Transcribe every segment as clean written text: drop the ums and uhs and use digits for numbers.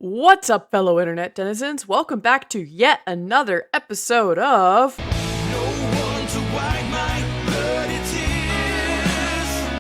What's up, fellow internet denizens? Welcome back to yet another episode of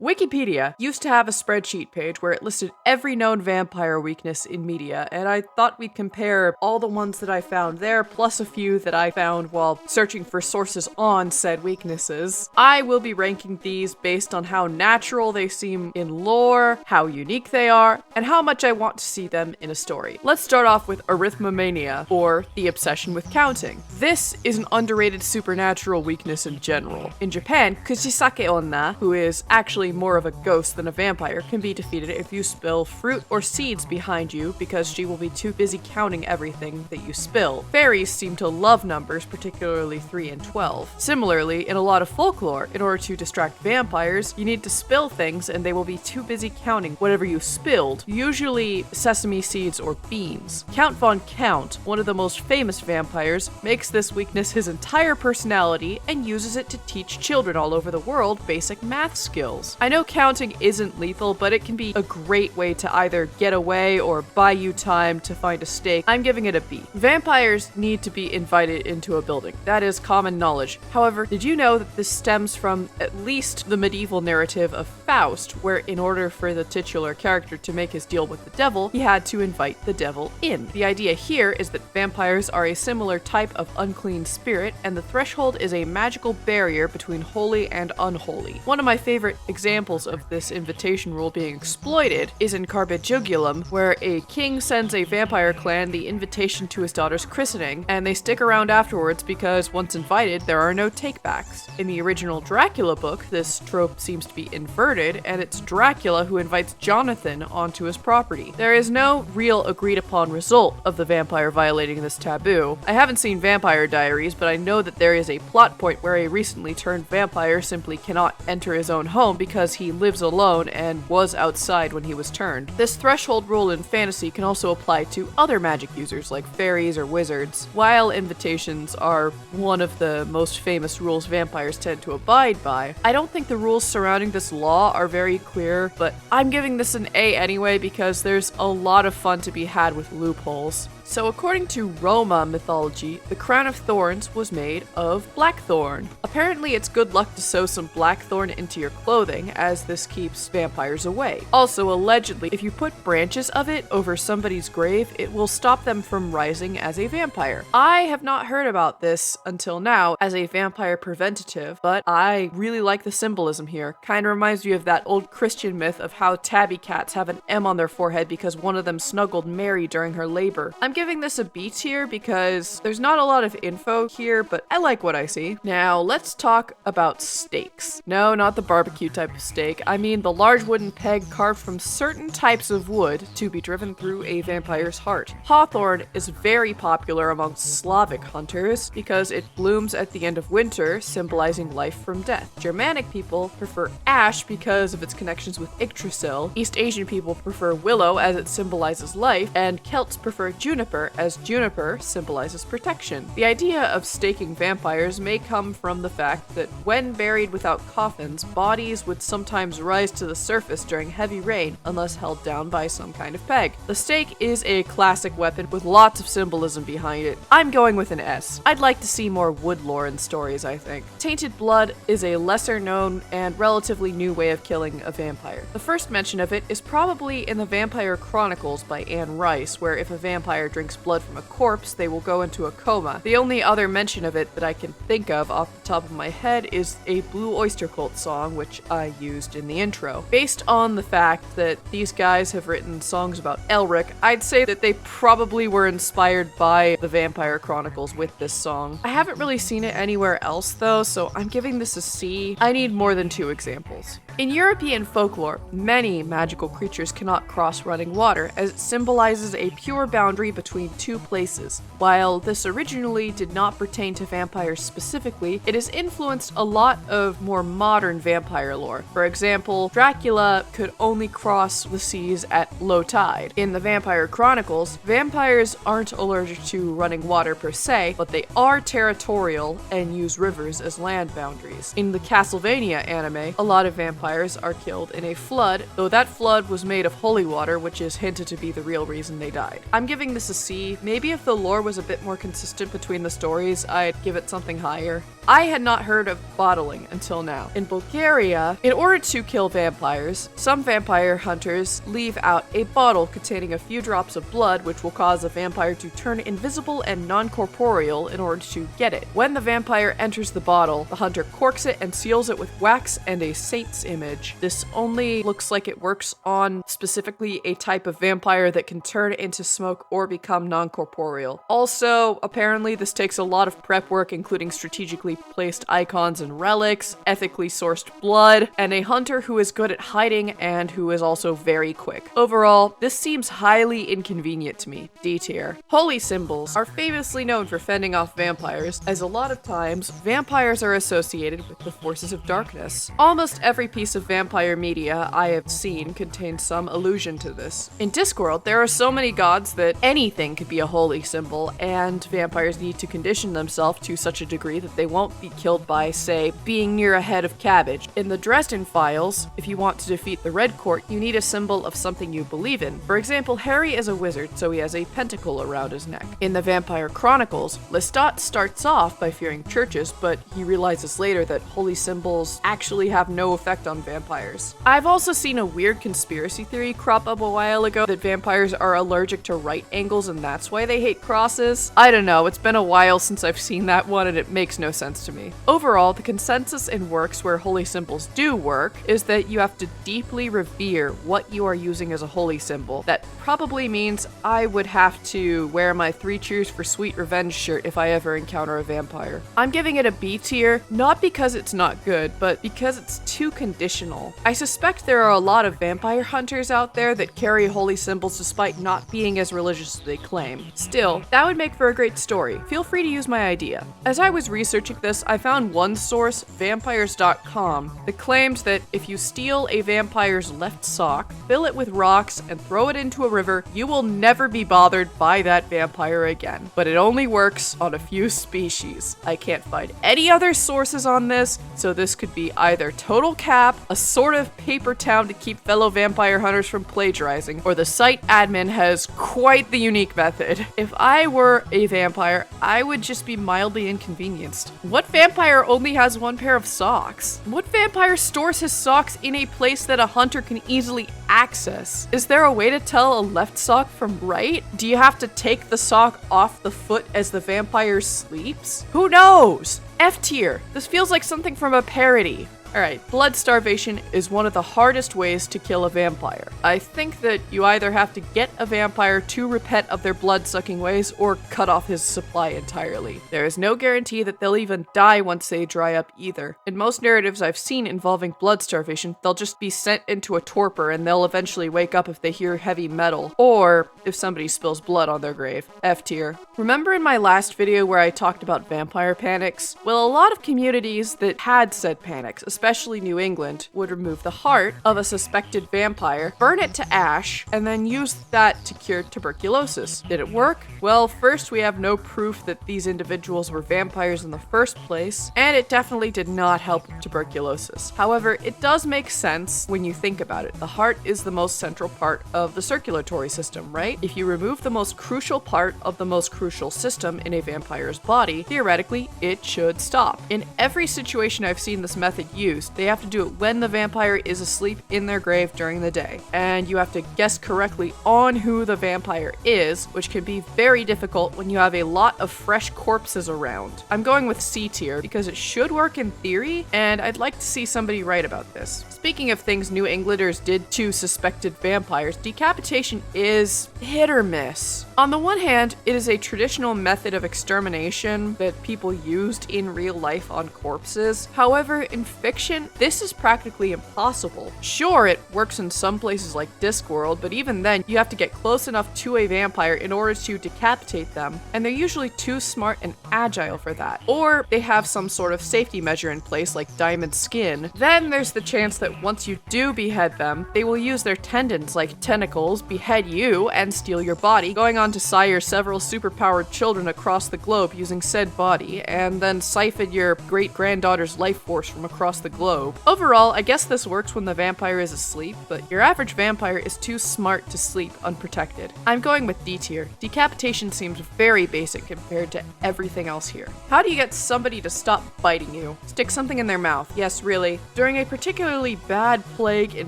Wikipedia used to have a spreadsheet page where it listed every known vampire weakness in media, and I thought we'd compare all the ones that I found there, plus a few that I found while searching for sources on said weaknesses. I will be ranking these based on how natural they seem in lore, how unique they are, and how much I want to see them in a story. Let's start off with arithmomania, or the obsession with counting. This is an underrated supernatural weakness in general. In Japan, Kushisake Onna, who is actually more of a ghost than a vampire, can be defeated if you spill fruit or seeds behind you because she will be too busy counting everything that you spill. Fairies seem to love numbers, particularly 3 and 12. Similarly, in a lot of folklore, in order to distract vampires, you need to spill things and they will be too busy counting whatever you spilled, usually sesame seeds or beans. Count von Count, one of the most famous vampires, makes this weakness his entire personality and uses it to teach children all over the world basic math skills. I know counting isn't lethal, but it can be a great way to either get away or buy you time to find a stake. I'm giving it a B. Vampires need to be invited into a building. That is common knowledge. However, did you know that this stems from at least the medieval narrative of Faust, where in order for the titular character to make his deal with the devil, he had to invite the devil in. The idea here is that vampires are a similar type of unclean spirit, and the threshold is a magical barrier between holy and unholy. One of my favorite examples of this invitation rule being exploited is in Carpe Jugulum, where a king sends a vampire clan the invitation to his daughter's christening, and they stick around afterwards because once invited, there are no takebacks. In the original Dracula book, this trope seems to be inverted, and it's Dracula who invites Jonathan onto his property. There is no real agreed upon result of the vampire violating this taboo. I haven't seen Vampire Diaries, but I know that there is a plot point where a recently turned vampire simply cannot enter his own home because he lives alone and was outside when he was turned. This threshold rule in fantasy can also apply to other magic users like fairies or wizards. While invitations are one of the most famous rules vampires tend to abide by, I don't think the rules surrounding this law are very clear, but I'm giving this an A anyway because there's a lot of fun to be had with loopholes. So according to Roma mythology, the crown of thorns was made of blackthorn. Apparently it's good luck to sew some blackthorn into your clothing, as this keeps vampires away. Also, allegedly, if you put branches of it over somebody's grave, it will stop them from rising as a vampire. I have not heard about this until now as a vampire preventative, but I really like the symbolism here. Kinda reminds me of that old Christian myth of how tabby cats have an M on their forehead because one of them snuggled Mary during her labor. I'm giving this a B tier because there's not a lot of info here, but I like what I see. Now, let's talk about stakes. No, not the barbecue type of stake. I mean the large wooden peg carved from certain types of wood to be driven through a vampire's heart. Hawthorn is very popular among Slavic hunters because it blooms at the end of winter, symbolizing life from death. Germanic people prefer ash because of its connections with Yggdrasil. East Asian people prefer willow as it symbolizes life, and Celts prefer juniper as juniper symbolizes protection. The idea of staking vampires may come from the fact that when buried without coffins, bodies would sometimes rise to the surface during heavy rain unless held down by some kind of peg. The stake is a classic weapon with lots of symbolism behind it. I'm going with an S. I'd like to see more wood lore in stories, I think. Tainted blood is a lesser known and relatively new way of killing a vampire. The first mention of it is probably in the Vampire Chronicles by Anne Rice, where if a vampire drinks blood from a corpse, they will go into a coma. The only other mention of it that I can think of off the top of my head is a Blue Oyster Cult song, which I used in the intro. Based on the fact that these guys have written songs about Elric, I'd say that they probably were inspired by the Vampire Chronicles with this song. I haven't really seen it anywhere else though, so I'm giving this a C. I need more than 2 examples. In European folklore, many magical creatures cannot cross running water, as it symbolizes a pure boundary between 2 places. While this originally did not pertain to vampires specifically, it has influenced a lot of more modern vampire lore. For example, Dracula could only cross the seas at low tide. In the Vampire Chronicles, vampires aren't allergic to running water per se, but they are territorial and use rivers as land boundaries. In the Castlevania anime, a lot of vampires vampires are killed in a flood, though that flood was made of holy water, which is hinted to be the real reason they died. I'm giving this a C. Maybe if the lore was a bit more consistent between the stories, I'd give it something higher. I had not heard of bottling until now. In Bulgaria, in order to kill vampires, some vampire hunters leave out a bottle containing a few drops of blood, which will cause a vampire to turn invisible and non-corporeal in order to get it. When the vampire enters the bottle, the hunter corks it and seals it with wax and a saint's image. This only looks like it works on specifically a type of vampire that can turn into smoke or become non-corporeal. Also, apparently this takes a lot of prep work, including strategically placed icons and relics, ethically sourced blood, and a hunter who is good at hiding and who is also very quick. Overall, this seems highly inconvenient to me. D tier. Holy symbols are famously known for fending off vampires, as a lot of times, vampires are associated with the forces of darkness. Almost every piece of vampire media I have seen contains some allusion to this. In Discworld, there are so many gods that anything could be a holy symbol, and vampires need to condition themselves to such a degree that they won't be killed by, say, being near a head of cabbage. In the Dresden Files, if you want to defeat the Red Court, you need a symbol of something you believe in. For example, Harry is a wizard, so he has a pentacle around his neck. In the Vampire Chronicles, Lestat starts off by fearing churches, but he realizes later that holy symbols actually have no effect on vampires. I've also seen a weird conspiracy theory crop up a while ago that vampires are allergic to right angles and that's why they hate crosses. I don't know, it's been a while since I've seen that one and it makes no sense to me. Overall, the consensus in works where holy symbols do work is that you have to deeply revere what you are using as a holy symbol. That probably means I would have to wear my 3 Cheers for Sweet Revenge shirt if I ever encounter a vampire. I'm giving it a B tier, not because it's not good, but because it's too conditional. I suspect there are a lot of vampire hunters out there that carry holy symbols despite not being as religious as they claim. Still, that would make for a great story. Feel free to use my idea. As I was researching this, I found one source, vampires.com, that claimed that if you steal a vampire's left sock, fill it with rocks, and throw it into a river, you will never be bothered by that vampire again. But it only works on a few species. I can't find any other sources on this, so this could be either total cap, a sort of paper town to keep fellow vampire hunters from plagiarizing, or the site admin has quite the unique method. If I were a vampire, I would just be mildly inconvenienced. What vampire only has 1 pair of socks? What vampire stores his socks in a place that a hunter can easily access? Is there a way to tell a left sock from right? Do you have to take the sock off the foot as the vampire sleeps? Who knows? F tier. This feels like something from a parody. Alright, blood starvation is one of the hardest ways to kill a vampire. I think that you either have to get a vampire to repent of their blood-sucking ways or cut off his supply entirely. There is no guarantee that they'll even die once they dry up either. In most narratives I've seen involving blood starvation, they'll just be sent into a torpor and they'll eventually wake up if they hear heavy metal, or if somebody spills blood on their grave. F tier. Remember in my last video where I talked about vampire panics? Well, a lot of communities that had said panics, especially New England, would remove the heart of a suspected vampire, burn it to ash, and then use that to cure tuberculosis. Did it work? Well, first we have no proof that these individuals were vampires in the first place, and it definitely did not help with tuberculosis. However, it does make sense when you think about it. The heart is the most central part of the circulatory system, right? If you remove the most crucial part of the most crucial system in a vampire's body, theoretically, it should stop. In every situation I've seen this method used, they have to do it when the vampire is asleep in their grave during the day. And you have to guess correctly on who the vampire is, which can be very difficult when you have a lot of fresh corpses around. I'm going with C tier because it should work in theory, and I'd like to see somebody write about this. Speaking of things New Englanders did to suspected vampires, decapitation is hit or miss. On the one hand, it is a traditional method of extermination that people used in real life on corpses. However, in fiction, this is practically impossible. Sure, it works in some places like Discworld, but even then, you have to get close enough to a vampire in order to decapitate them, and they're usually too smart and agile for that. Or they have some sort of safety measure in place like diamond skin. Then there's the chance that once you do behead them, they will use their tendons like tentacles, behead you, and steal your body, going on to sire several superpowered children across the globe using said body, and then siphon your great-granddaughter's life force from across the globe. Overall, I guess this works when the vampire is asleep, but your average vampire is too smart to sleep unprotected. I'm going with D tier. Decapitation seems very basic compared to everything else here. How do you get somebody to stop biting you? Stick something in their mouth. Yes, really. During a particularly bad plague in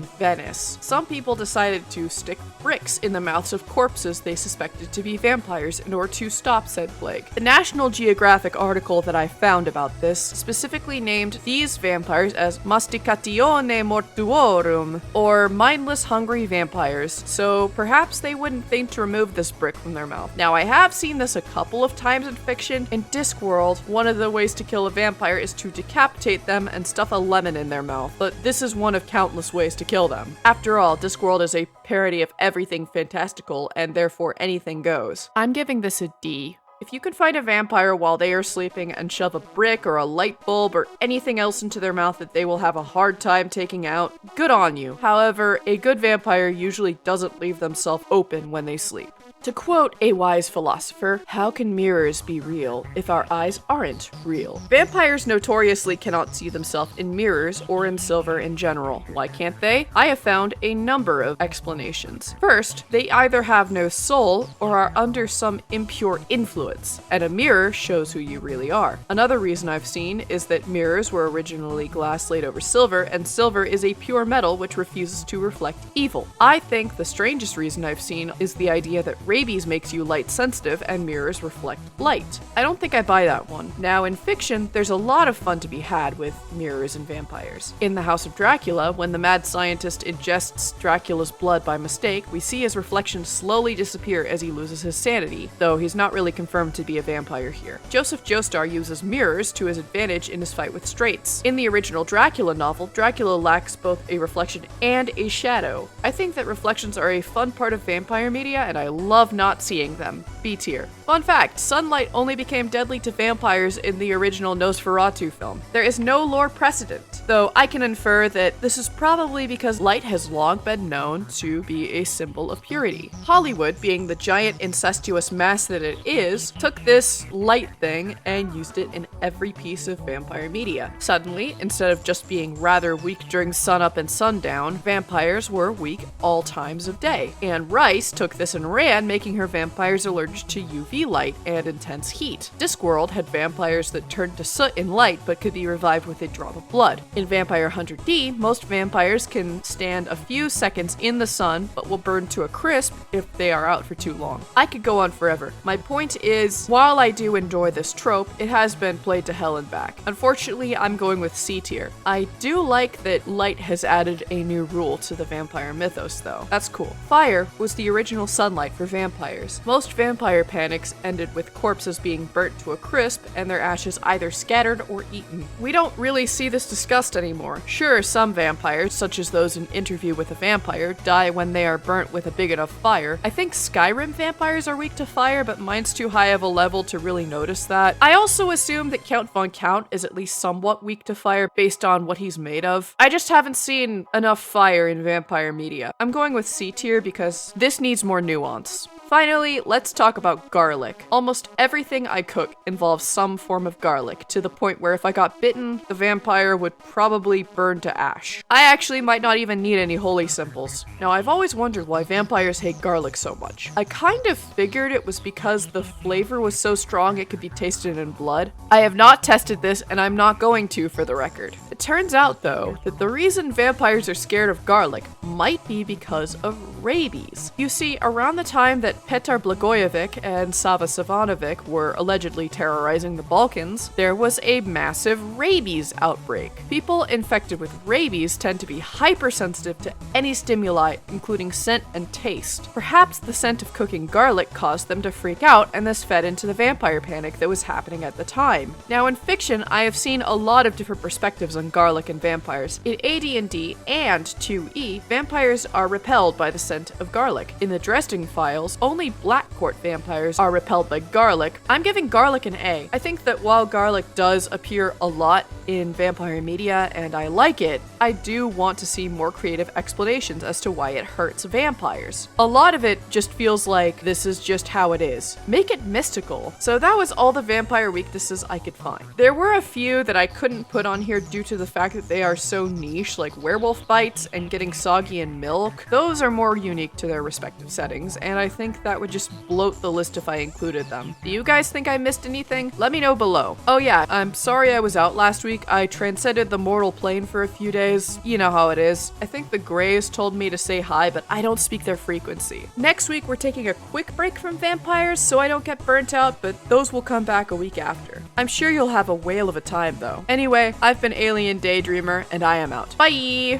Venice, some people decided to stick bricks in the mouths of corpses they suspected to be vampires in order to stop said plague. The National Geographic article that I found about this specifically named these vampires as masticatione mortuorum, or mindless hungry vampires, so perhaps they wouldn't think to remove this brick from their mouth. Now, I have seen this a couple of times in fiction. In Discworld, one of the ways to kill a vampire is to decapitate them and stuff a lemon in their mouth, but this is one of countless ways to kill them. After all, Discworld is a parody of everything fantastical, and therefore anything goes. I'm giving this a D. If you can find a vampire while they are sleeping and shove a brick or a light bulb or anything else into their mouth that they will have a hard time taking out, good on you. However, a good vampire usually doesn't leave themselves open when they sleep. To quote a wise philosopher, how can mirrors be real if our eyes aren't real? Vampires notoriously cannot see themselves in mirrors or in silver in general. Why can't they? I have found a number of explanations. First, they either have no soul or are under some impure influence, and a mirror shows who you really are. Another reason I've seen is that mirrors were originally glass laid over silver, and silver is a pure metal which refuses to reflect evil. I think the strangest reason I've seen is the idea that rabies makes you light sensitive and mirrors reflect light. I don't think I buy that one. Now, in fiction, there's a lot of fun to be had with mirrors and vampires. In The House of Dracula, when the mad scientist ingests Dracula's blood by mistake, we see his reflection slowly disappear as he loses his sanity, though he's not really confirmed to be a vampire here. Joseph Joestar uses mirrors to his advantage in his fight with Straits. In the original Dracula novel, Dracula lacks both a reflection and a shadow. I think that reflections are a fun part of vampire media, and I love not seeing them. B tier. Fun fact, sunlight only became deadly to vampires in the original Nosferatu film. There is no lore precedent, though I can infer that this is probably because light has long been known to be a symbol of purity. Hollywood, being the giant incestuous mass that it is, took this light thing and used it in every piece of vampire media. Suddenly, instead of just being rather weak during sunup and sundown, vampires were weak all times of day. Anne Rice took this and ran, making her vampires allergic to UV light and intense heat. Discworld had vampires that turned to soot in light but could be revived with a drop of blood. In Vampire Hunter D, most vampires can stand a few seconds in the sun but will burn to a crisp if they are out for too long. I could go on forever. My point is, while I do enjoy this trope, it has been played to hell and back. Unfortunately, I'm going with C tier. I do like that light has added a new rule to the vampire mythos though. That's cool. Fire was the original sunlight for vampires. Most vampire panics ended with corpses being burnt to a crisp and their ashes either scattered or eaten. We don't really see this discussed anymore. Sure, some vampires, such as those in Interview with a Vampire, die when they are burnt with a big enough fire. I think Skyrim vampires are weak to fire, but mine's too high of a level to really notice that. I also assume that Count Von Count is at least somewhat weak to fire based on what he's made of. I just haven't seen enough fire in vampire media. I'm going with C tier because this needs more nuance. Finally, let's talk about garlic. Almost everything I cook involves some form of garlic, to the point where if I got bitten, the vampire would probably burn to ash. I actually might not even need any holy symbols. Now, I've always wondered why vampires hate garlic so much. I kind of figured it was because the flavor was so strong it could be tasted in blood. I have not tested this, and I'm not going to for the record. It turns out, though, that the reason vampires are scared of garlic might be because of rabies. You see, around the time that Petar Blagojevic and Sava Savanovic were allegedly terrorizing the Balkans, there was a massive rabies outbreak. People infected with rabies tend to be hypersensitive to any stimuli, including scent and taste. Perhaps the scent of cooking garlic caused them to freak out, and this fed into the vampire panic that was happening at the time. Now, in fiction, I have seen a lot of different perspectives on garlic and vampires. In AD&D and 2E, vampires are repelled by the scent of garlic. In the Dresden Files, smells. Only black court vampires are repelled by garlic. I'm giving garlic an A. I think that while garlic does appear a lot in vampire media and I like it, I do want to see more creative explanations as to why it hurts vampires. A lot of it just feels like this is just how it is. Make it mystical. So that was all the vampire weaknesses I could find. There were a few that I couldn't put on here due to the fact that they are so niche, like werewolf bites and getting soggy in milk. Those are more unique to their respective settings, and I think that would just bloat the list if I included them. Do you guys think I missed anything? Let me know below. Oh yeah, I'm sorry I was out last week. I transcended the mortal plane for a few days. You know how it is. I think the Greys told me to say hi, but I don't speak their frequency. Next week, we're taking a quick break from vampires so I don't get burnt out, but those will come back a week after. I'm sure you'll have a whale of a time though. Anyway, I've been Alien Daydreamer, and I am out. Bye!